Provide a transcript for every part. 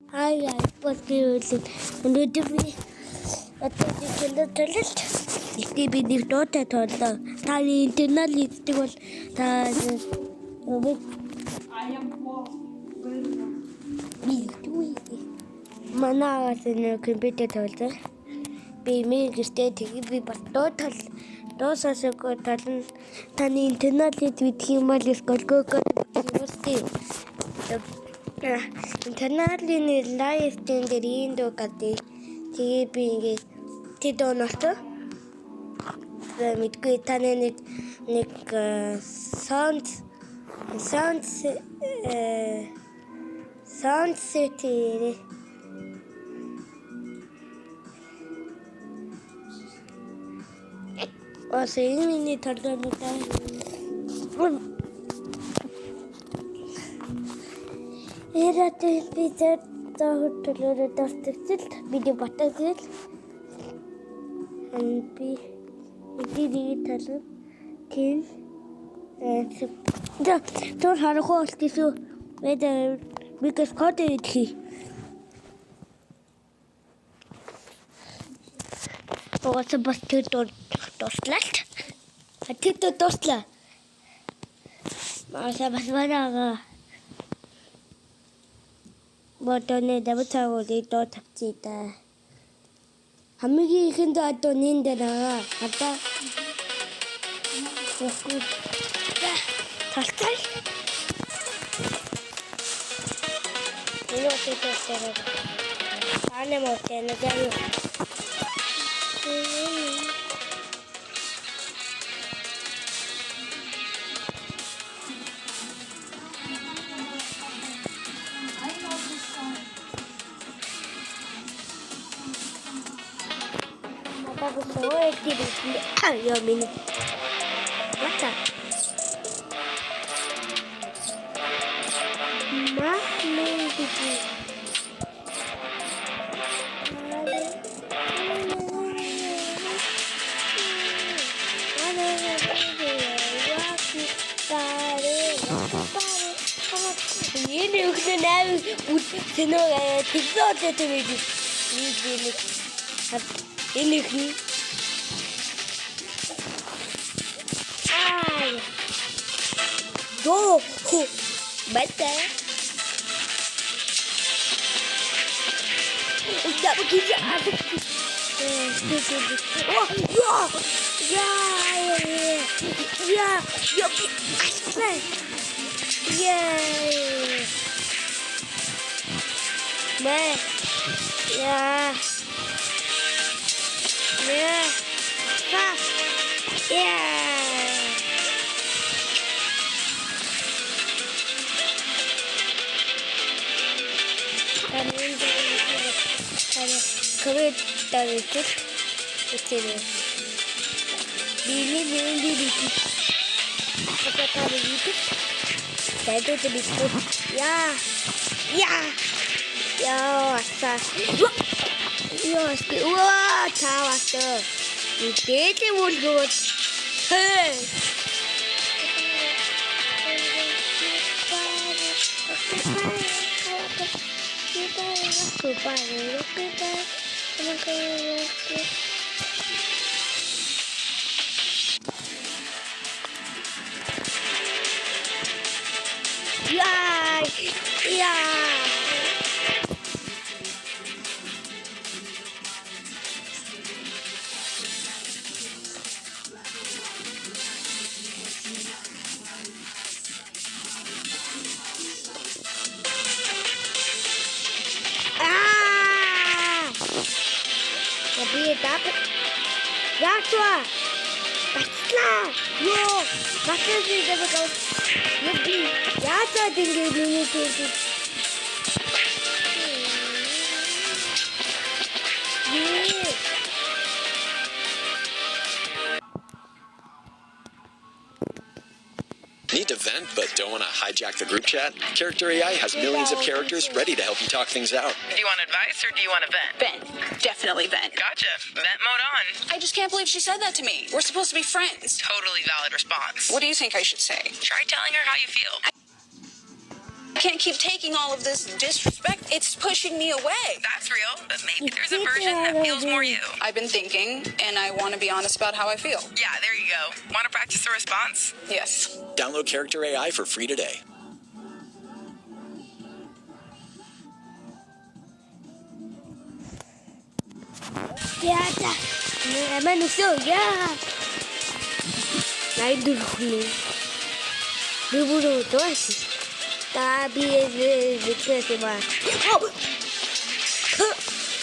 Hi, podcast. Өнөөдөр би төлөлт би нэг дуутай тооллоо. Таны интернет хийдэг бол та манаас нэг компьютер тооллоо. Би гэртээ тэгээд би бас дуусаасаа талан таны интернет хийдэг юм бол сколгоо интернетний лайв стрим дээр ийм дуу гадээ тэгээд би ингээд тэд онолтой мэдгүй таны нэг sound city ini terdengar era televizor tahu dastiksil video batakil anpi ini tahu kin tur harako altisu weda because kode ithi Osa basket dostlat. Atito dostla. Masa baswara. Botone dabutawo dito tapsita. Hamigi ikindo ato nindana. Ata. Tastal. Ino tito tero. Ane mo teno jayo. Bagus semua tidak. Ya mini. Macam. Mini itu. Ini udah nabi seno TikTok itu video. Ini ay go betul udah begitu ada oh ya aspek Kami tahu itu, ini, apa tahu itu? Saya itu itu, ya, asal, wah, cawas tuh, itu mulut, hei. Ya. Tapi dapat. Yakwa. Batla. Yo. Batla sih dapat kau. Lebih. Yakwa tinggi ini tu. Need to vent but don't want to hijack the group chat? Character AI has millions of characters ready to help you talk things out. Do you want advice or do you want to vent? Vent. Definitely vent. Gotcha. Vent mode on. I just can't believe she said that to me. We're supposed to be friends. Totally valid response. What do you think I should say? Try telling her how you feel. can't keep taking all of this disrespect. It's pushing me away. That's real, but maybe there's a version that feels more you. I've been thinking, and I want to be honest about how I feel. Yeah, there you go. Want to practice a response? Yes. Download Character AI for free today. Яа. Аман өсөө яа. Найдулхны. Бибуруу тоош. Та би викэс ба.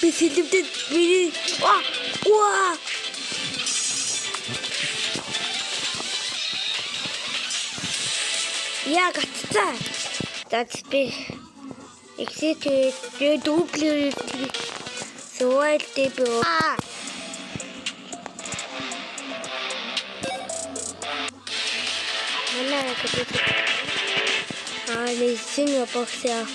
Би сэлбэд би. Ва. Я гаццаа. That's big. Excited. They do play. So I did. They sing a box here.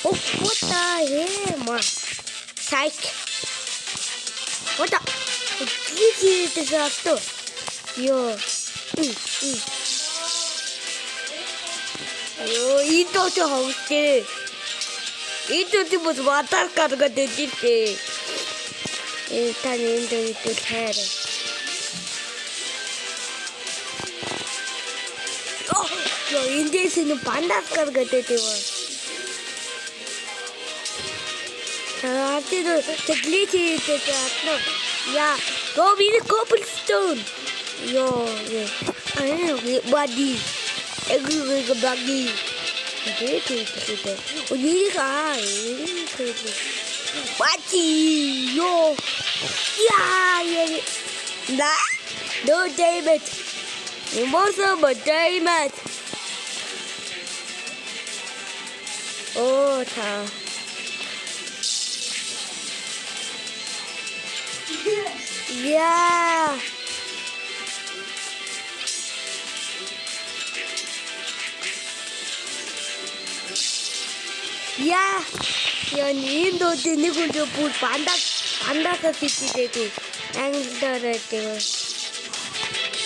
Oh, what the hell, man? Psych. What the? This is disaster. Yo. Yo, eat out your house. It was water got the ditty. It turned into his head. Oh, you're in this in the panda got the ditty. The glitchy is no. Yeah, go be the cobblestone. Yo, yeah. I know, buddy. Every buggy. Watchy, yo, yeah, nah, no David, you must have a David. Oh, ta. Yeah. Yeah, you're in the Nico to put panda city and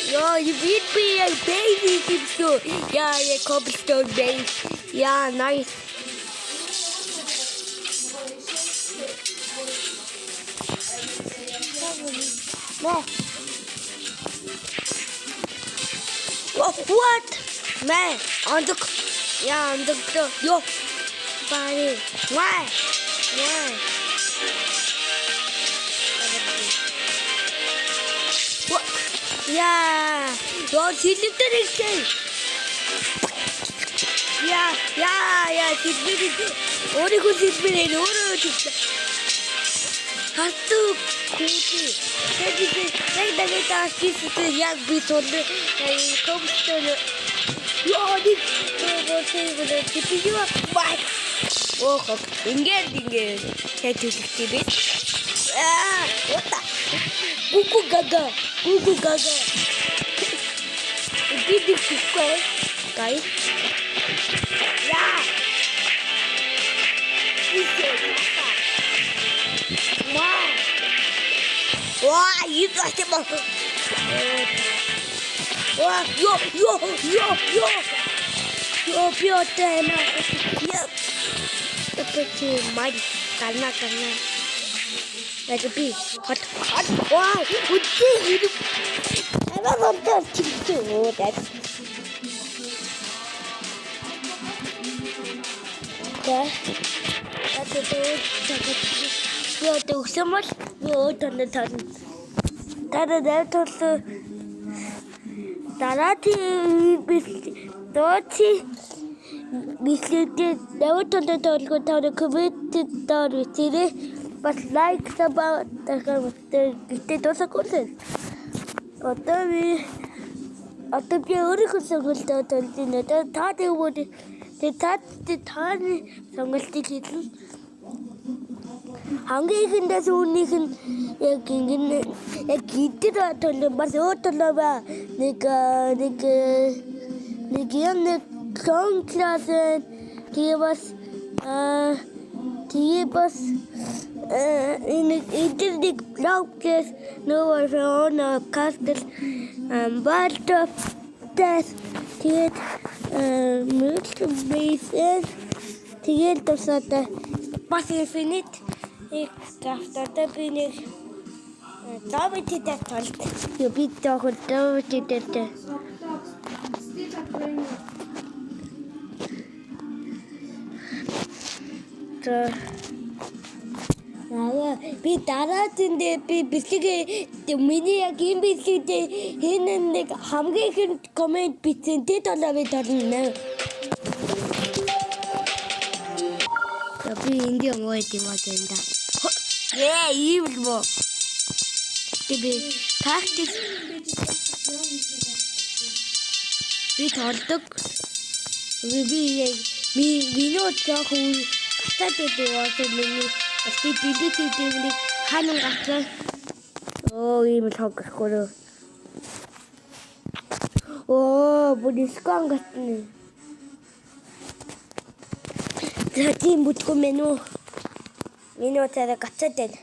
yo, you beat me a baby so yeah, a cobblestone base. Yeah, nice. No. What? Man, on the yo. Why? What? Yeah. Yo, she did it. Yeah. She did it. What is it? Has to cool. Take the task is the young beast on the cobblestone. Yo, this is you up. What? Oh, dingle. Head to the bit. What the? Goo gaga. Did this square, guys? Yeah. Wow, you got him up. Wow, yo. Yo, pure time. Yep. It's mighty. Karna. Like a bee. Hot. Wow, what's this? I don't want to that's it. We do so much. We all done the turn. That also. Never told the total town the committed down with Tiri, but likes about the state also content. Or the beautiful song in the thought they would the tiny song was little. Hungry in the zone, a kid did not tell them, but the lava, the song class give us internet blockers no no castle but das тэгээд multiplayer тэгээд тусаад бас infinite крафтата би нэг давиттэй толт юу би тооход давиттэй би дараагийн би бэлэг миний яг юм бэлэгд энэ нэг хамгийн их комент бичсэн тэд болоо би дорно. Би инди мойт юм байна. Яа ийм л бо. Би практик би толдог. Би минут яг хатад дээ миний би дэлгэдэг ханан гацсан. Ийм л хогхгүй. Бодискон гацсан. Тийм бүтгөө меню. Минутаараа гацаад байна.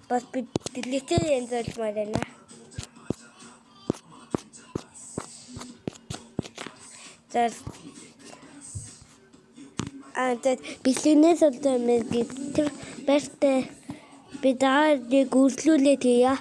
Бас би дэлгэдэг юм зорьмоор байна. Антэд бэлгэнээс олдоо мэг тэр бэртэ би даа нэг үргэлжлүүлээд хийя.